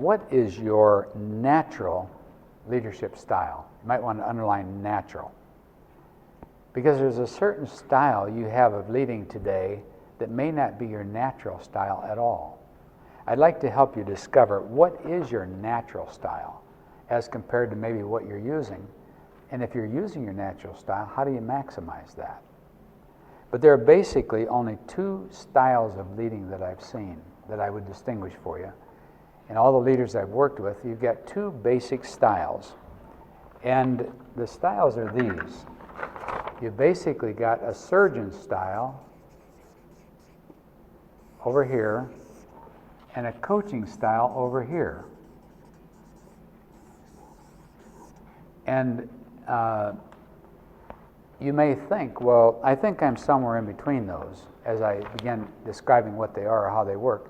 what is your natural leadership style? You might want to underline natural. Because there's a certain style you have of leading today that may not be your natural style at all. I'd like to help you discover what is your natural style as compared to maybe what you're using. And if you're using your natural style, how do you maximize that? But there are basically only two styles of leading that I've seen that I would distinguish for you. And all the leaders I've worked with, you've got two basic styles. And the styles are these. You've basically got a surgeon style over here and a coaching style over here. And you may think, well, I think I'm somewhere in between those as I begin describing what they are or how they work.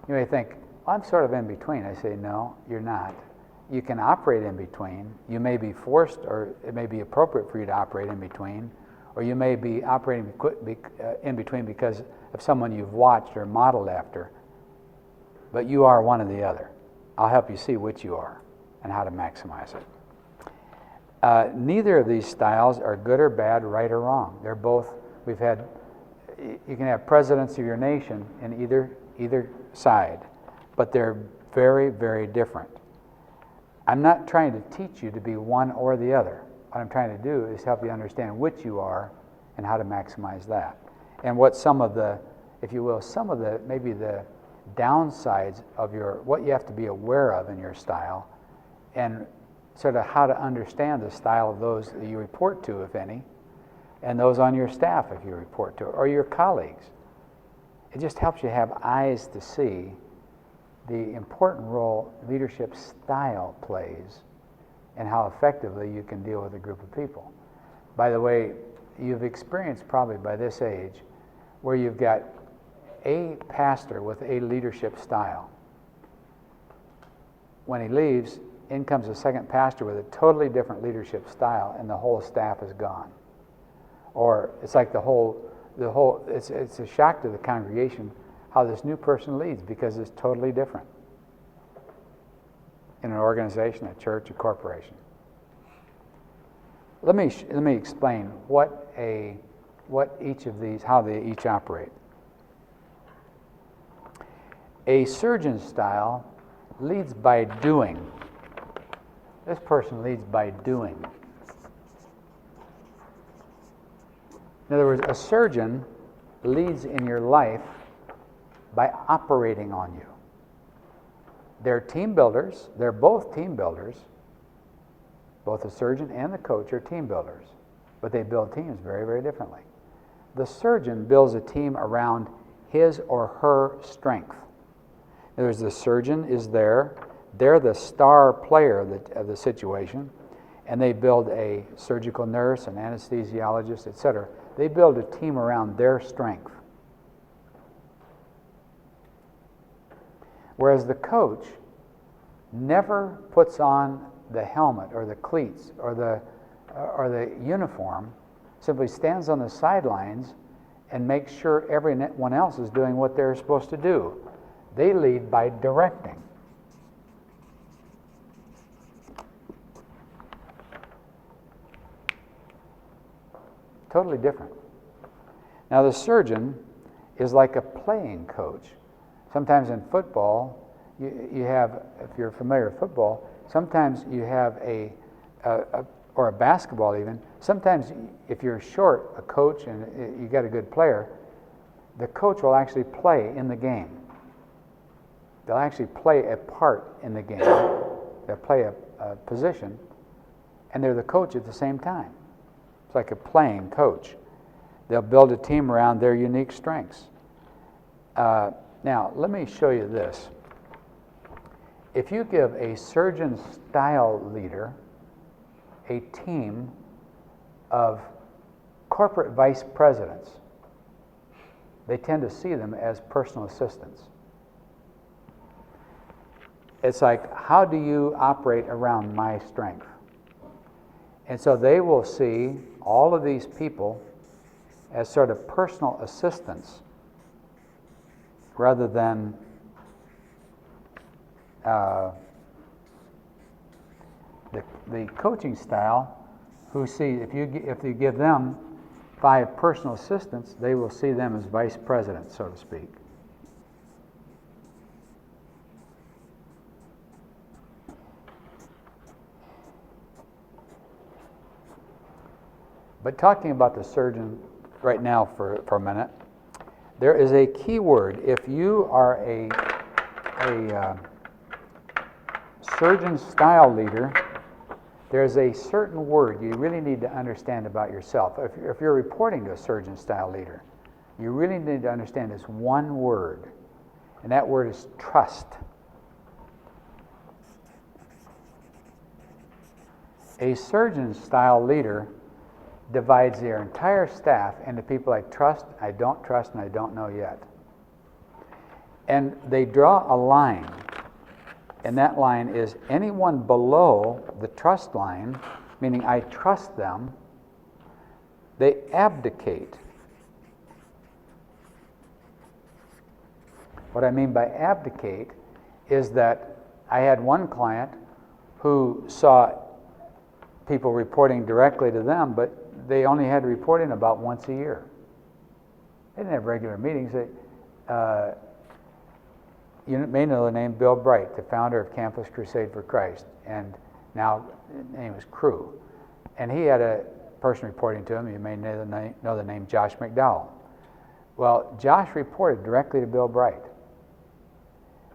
You may think, I'm sort of in between. I say, no, you're not. You can operate in between. You may be forced, or it may be appropriate for you to operate in between, or you may be operating in between because of someone you've watched or modeled after. But you are one or the other. I'll help you see which you are and how to maximize it. Neither of these styles are good or bad, right or wrong. They're both, you can have presidents of your nation in either side, but they're very, very different. I'm not trying to teach you to be one or the other. What I'm trying to do is help you understand which you are and how to maximize that. And what some of the, if you will, maybe the downsides of what you have to be aware of in your style, and sort of how to understand the style of those that you report to, if any, and those on your staff if you report to, or your colleagues. It just helps you have eyes to see the important role leadership style plays and how effectively you can deal with a group of people. By the way, you've experienced probably by this age where you've got a pastor with a leadership style. When he leaves, in comes a second pastor with a totally different leadership style, and the whole staff is gone. Or it's like it's a shock to the congregation how this new person leads, because it's totally different in an organization, a church, a corporation. Let me explain how they each operate. A surgeon style leads by doing. This person leads by doing. In other words, a surgeon leads in your life by operating on you. They're team builders. They're both team builders. Both the surgeon and the coach are team builders, but they build teams very, very differently. The surgeon builds a team around his or her strength. In other words, the surgeon is there. They're the star player of the situation, and they build a surgical nurse, an anesthesiologist, etc. They build a team around their strength. Whereas the coach never puts on the helmet or the cleats or the uniform, simply stands on the sidelines and makes sure everyone else is doing what they're supposed to do. They lead by directing. Totally different. Now the surgeon is like a playing coach. Sometimes in football, you have, if you're familiar with football, sometimes you have or a basketball even, sometimes if you're short a coach and you got a good player, the coach will actually play in the game. They'll actually play a part in the game. They'll play a position, and they're the coach at the same time. It's like a playing coach. They'll build a team around their unique strengths. Now, let me show you this. If you give a surgeon-style leader a team of corporate vice presidents, they tend to see them as personal assistants. It's like, how do you operate around my strength? And so they will see all of these people as sort of personal assistants rather than the coaching style, who see if you give them 5 personal assistants, they will see them as vice presidents, so to speak. But talking about the surgeon right now for a minute, there is a key word. If you are a surgeon style leader, there's a certain word you really need to understand about yourself. If you're reporting to a surgeon style leader, you really need to understand this one word, and that word is trust. A surgeon style leader divides their entire staff into people I trust, I don't trust, and I don't know yet. And they draw a line, and that line is anyone below the trust line, meaning I trust them, they abdicate. What I mean by abdicate is that I had one client who saw people reporting directly to them, but they only had reporting about once a year. They didn't have regular meetings. You may know the name Bill Bright, the founder of Campus Crusade for Christ, and now his name is Crew. And he had a person reporting to him. You may know the name Josh McDowell. Well, Josh reported directly to Bill Bright.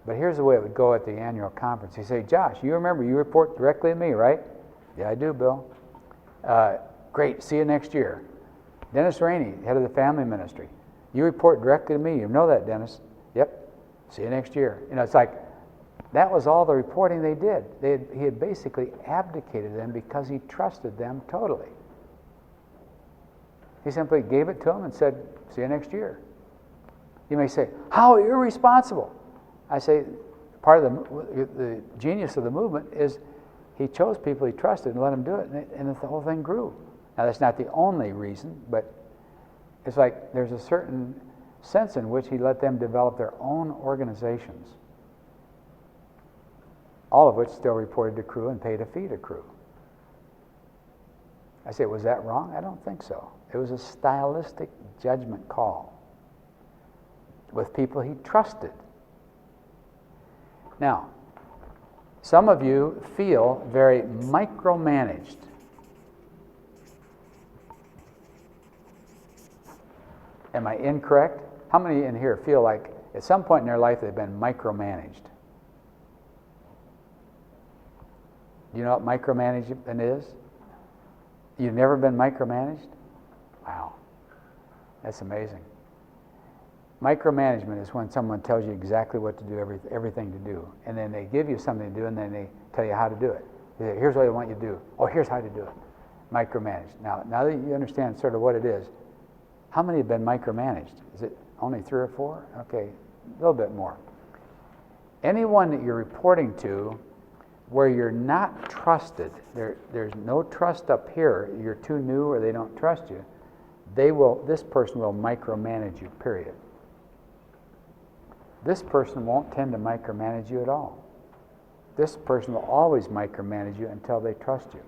But here's the way it would go at the annual conference. He'd say, Josh, you remember you report directly to me, right? Yeah, I do, Bill. Great, see you next year. Dennis Rainey, head of the family ministry. You report directly to me. You know that, Dennis. Yep, see you next year. You know, it's like, that was all the reporting they did. He had basically abdicated them because he trusted them totally. He simply gave it to them and said, see you next year. You may say, how irresponsible. I say, part of the genius of the movement is he chose people he trusted and let them do it, and the whole thing grew. Now, that's not the only reason, but it's like there's a certain sense in which he let them develop their own organizations, all of which still reported to Crew and paid a fee to Crew. I say, was that wrong? I don't think so. It was a stylistic judgment call with people he trusted. Now, some of you feel very micromanaged. Am I incorrect? How many in here feel like at some point in their life they've been micromanaged? Do you know what micromanagement is? You've never been micromanaged? Wow, that's amazing. Micromanagement is when someone tells you exactly what to do, everything to do, and then they give you something to do, and then they tell you how to do it. They say, here's what I want you to do. Oh, here's how to do it. Micromanaged. Now that you understand sort of what it is, how many have been micromanaged? Is it only 3 or 4? Okay, a little bit more. Anyone that you're reporting to where you're not trusted, there's no trust up here, you're too new or they don't trust you, this person will micromanage you, period. This person won't tend to micromanage you at all. This person will always micromanage you until they trust you.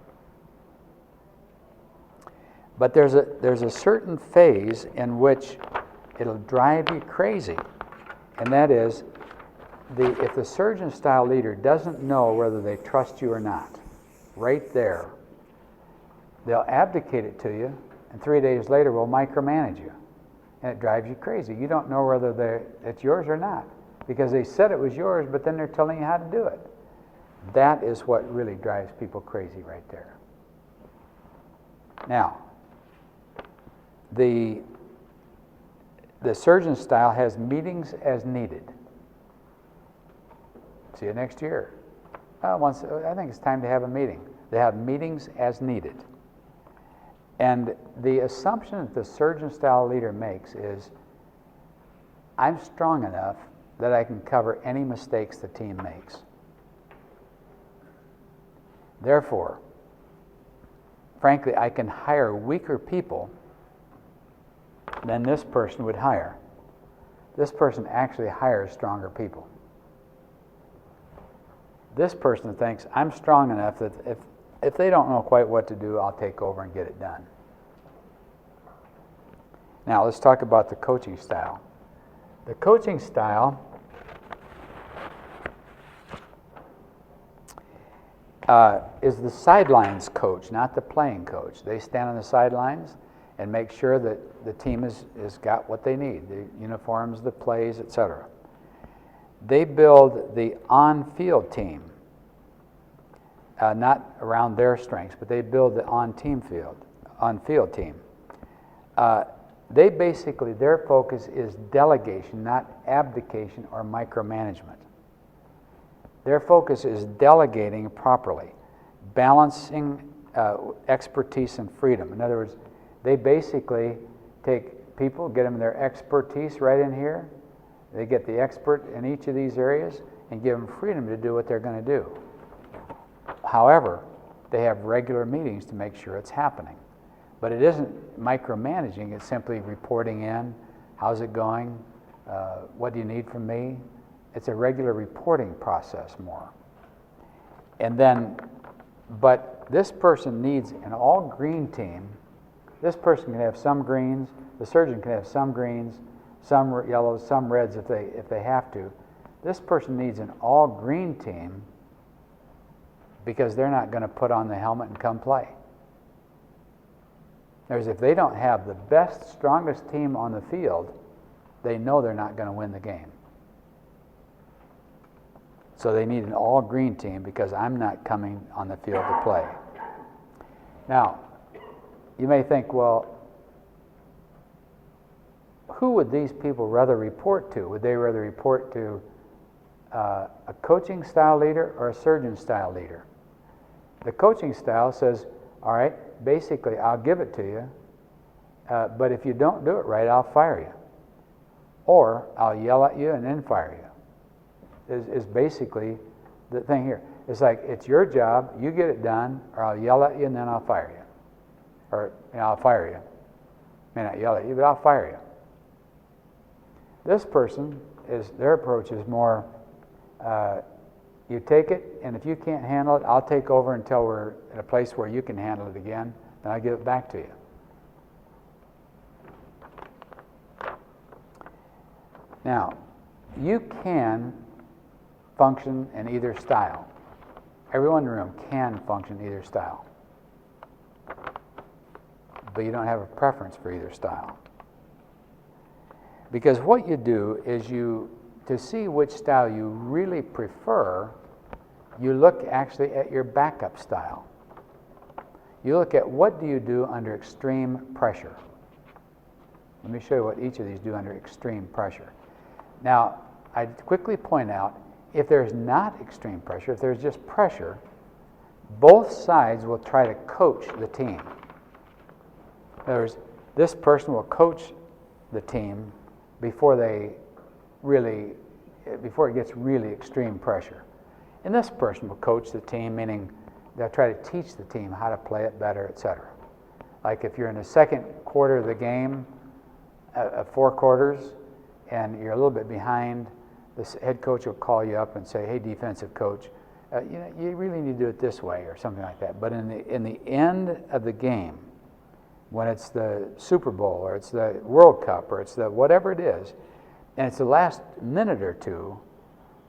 But there's a certain phase in which it'll drive you crazy, and that is if the surgeon style leader doesn't know whether they trust you or not, right there, they'll abdicate it to you, and 3 days later will micromanage you, and it drives you crazy. You don't know whether it's yours or not, because they said it was yours, but then they're telling you how to do it. That is what really drives people crazy right there. Now, the surgeon style has meetings as needed. See you next year. I think it's time to have a meeting. They have meetings as needed. And the assumption that the surgeon style leader makes is, I'm strong enough that I can cover any mistakes the team makes. Therefore, frankly, I can hire weaker people than this person would hire. This person actually hires stronger people. This person thinks, I'm strong enough that if they don't know quite what to do, I'll take over and get it done. Now, let's talk about the coaching style. The coaching style is the sidelines coach, not the playing coach. They stand on the sidelines and make sure that the team has got what they need, the uniforms, the plays, etc. They build the on-field team, not around their strengths, but they build the on-field team. They basically, their focus is delegation, not abdication or micromanagement. Their focus is delegating properly, balancing expertise and freedom. In other words, they basically take people, get them their expertise right in here. They get the expert in each of these areas and give them freedom to do what they're going to do. However, they have regular meetings to make sure it's happening. But it isn't micromanaging, it's simply reporting in, how's it going, what do you need from me? It's a regular reporting process more. And then, but this person needs an all-green team. This person can have some greens, the surgeon can have some greens, some yellows, some reds if they have to. This person needs an all-green team because they're not going to put on the helmet and come play. Whereas if they don't have the best, strongest team on the field, they know they're not going to win the game. So they need an all-green team because I'm not coming on the field to play. Now, you may think, well, who would these people rather report to? Would they rather report to a coaching style leader or a surgeon style leader? The coaching style says, all right, basically I'll give it to you, but if you don't do it right, I'll fire you. Or I'll yell at you and then fire you. Is basically the thing here. It's like, it's your job, you get it done, or I'll yell at you and then I'll fire you. Or I'll fire you. May not yell at you, but I'll fire you. This person, their approach is more, you take it, and if you can't handle it, I'll take over until we're at a place where you can handle it again, then I'll give it back to you. Now, you can function in either style. Everyone in the room can function in either style. But you don't have a preference for either style. Because what you do is to see which style you really prefer, you look actually at your backup style. You look at what do you do under extreme pressure. Let me show you what each of these do under extreme pressure. Now, I'd quickly point out, if there's not extreme pressure, if there's just pressure, both sides will try to coach the team. In other words, this person will coach the team before it gets really extreme pressure. And this person will coach the team, meaning they'll try to teach the team how to play it better, etc. Like if you're in the second quarter of the game, of 4 quarters, and you're a little bit behind, the head coach will call you up and say, hey, defensive coach, you really need to do it this way, or something like that. But in the end of the game, when it's the Super Bowl, or it's the World Cup, or it's the whatever it is, and it's the last minute or two,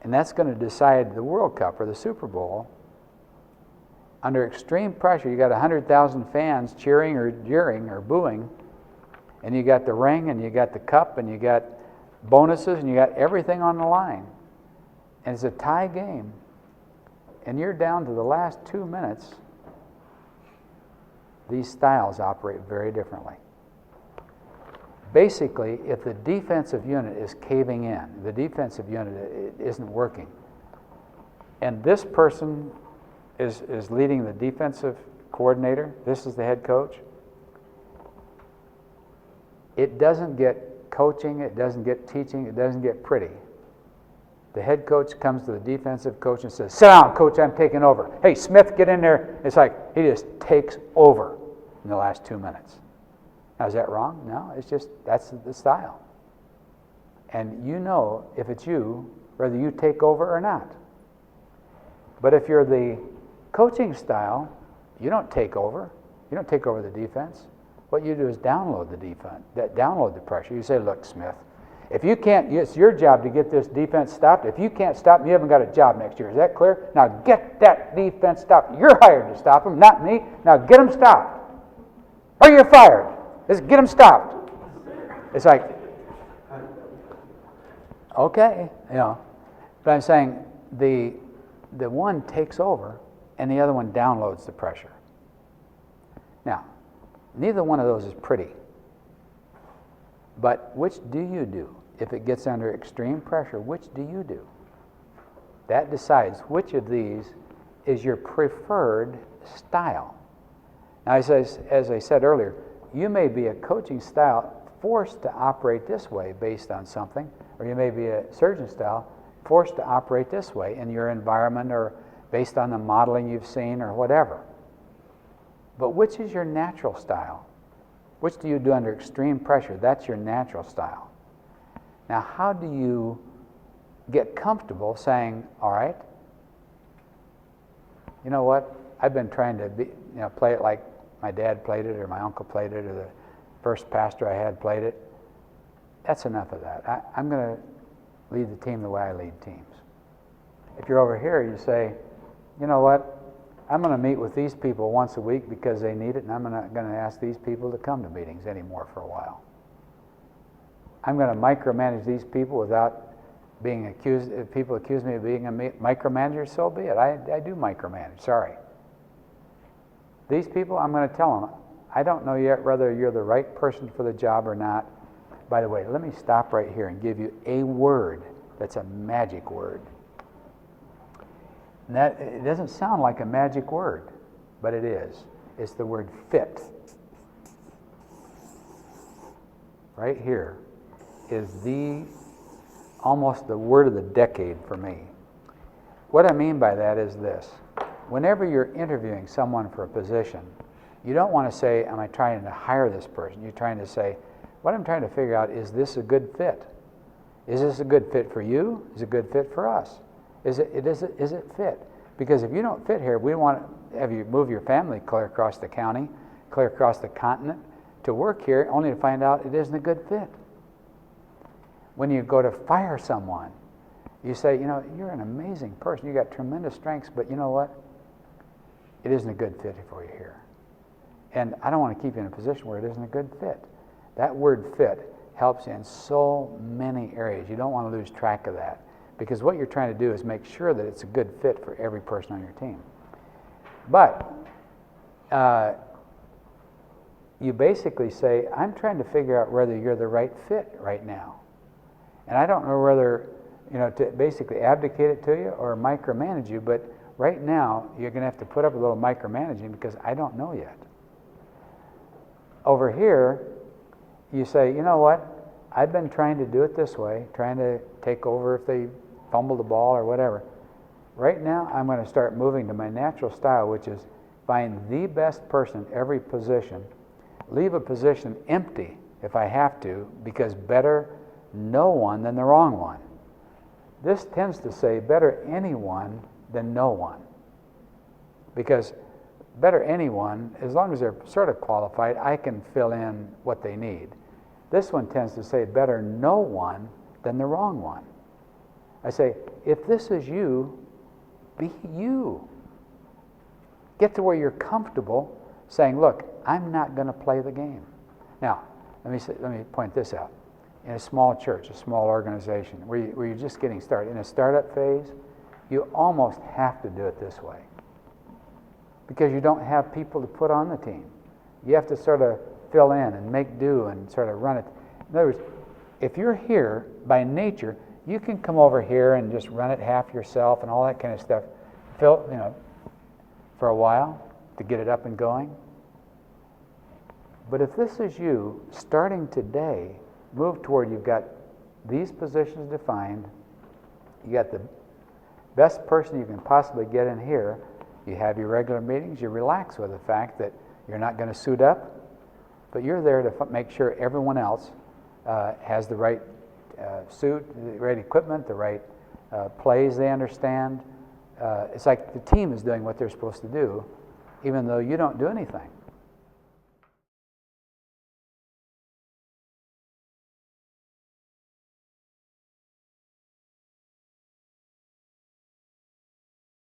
and that's going to decide the World Cup or the Super Bowl, under extreme pressure, you got 100,000 fans cheering or jeering or booing, and you got the ring, and you got the cup, and you got bonuses, and you got everything on the line. And it's a tie game. And you're down to the last 2 minutes. These styles operate very differently. Basically, if the defensive unit is caving in, the defensive unit isn't working, and this person is leading the defensive coordinator, this is the head coach, it doesn't get coaching, it doesn't get teaching, it doesn't get pretty. The head coach comes to the defensive coach and says, sit down, coach, I'm taking over. Hey, Smith, get in there. It's like he just takes over in the last 2 minutes. Now, is that wrong? No, it's just, that's the style. And you know, if it's you, whether you take over or not. But if you're the coaching style, you don't take over. You don't take over the defense. What you do is download the defense, download the pressure. You say, look, Smith, if you can't, it's your job to get this defense stopped. If you can't stop them, you haven't got a job next year. Is that clear? Now get that defense stopped. You're hired to stop them, not me. Now get them stopped. Or you're fired. Just get them stopped. It's like, okay, But I'm saying the one takes over and the other one downloads the pressure. Now, neither one of those is pretty. But which do you do? If it gets under extreme pressure, which do you do? That decides which of these is your preferred style. Now, as I said earlier, you may be a coaching style forced to operate this way based on something, or you may be a surgeon style forced to operate this way in your environment or based on the modeling you've seen or whatever. But which is your natural style? Which do you do under extreme pressure? That's your natural style. Now, how do you get comfortable saying, all right, you know what, I've been trying to play it like my dad played it or my uncle played it or the first pastor I had played it. That's enough of that. I'm going to lead the team the way I lead teams. If you're over here, you say, you know what, I'm going to meet with these people once a week because they need it, and I'm not going to ask these people to come to meetings anymore for a while. I'm going to micromanage these people without being accused. If people accuse me of being a micromanager, so be it. I do micromanage, sorry. These people, I'm going to tell them, I don't know yet whether you're the right person for the job or not. By the way, let me stop right here and give you a word that's a magic word. And that, it doesn't sound like a magic word, but it is. It's the word fit. Right here is almost the word of the decade for me. What I mean by that is this. Whenever you're interviewing someone for a position, you don't want to say, am I trying to hire this person? You're trying to say, what I'm trying to figure out, is this a good fit? Is this a good fit for you? Is it a good fit for us? Is it fit? Because if you don't fit here, we want to have you move your family clear across the county, clear across the continent to work here, only to find out it isn't a good fit. When you go to fire someone, you say, you're an amazing person. You got tremendous strengths, but you know what? It isn't a good fit for you here. And I don't want to keep you in a position where it isn't a good fit. That word fit helps in so many areas. You don't want to lose track of that. Because what you're trying to do is make sure that it's a good fit for every person on your team. But you basically say, I'm trying to figure out whether you're the right fit right now. And I don't know whether, to basically abdicate it to you or micromanage you, but right now you're going to have to put up a little micromanaging because I don't know yet. Over here, you say, you know what? I've been trying to do it this way, trying to take over if they fumble the ball or whatever. Right now, I'm going to start moving to my natural style, which is find the best person in every position, leave a position empty if I have to, because better no one than the wrong one. This tends to say better anyone than no one, because better anyone, as long as they're sort of qualified, I can fill in what they need. This one tends to say better no one than the wrong one. I say, if this is you, be you. Get to where you're comfortable saying, look, I'm not going to play the game. Now, let me point this out. In a small church, a small organization, where you're just getting started, in a startup phase, you almost have to do it this way. Because you don't have people to put on the team. You have to sort of fill in and make do and sort of run it. In other words, if you're here by nature, you can come over here and just run it half yourself and all that kind of stuff, for a while to get it up and going. But if this is you, starting today, move toward you've got these positions defined, you got the best person you can possibly get in here, you have your regular meetings, you relax with the fact that you're not going to suit up, but you're there to make sure everyone else has the right suit, the right equipment, the right plays they understand, It's like the team is doing what they're supposed to do, even though you don't do anything.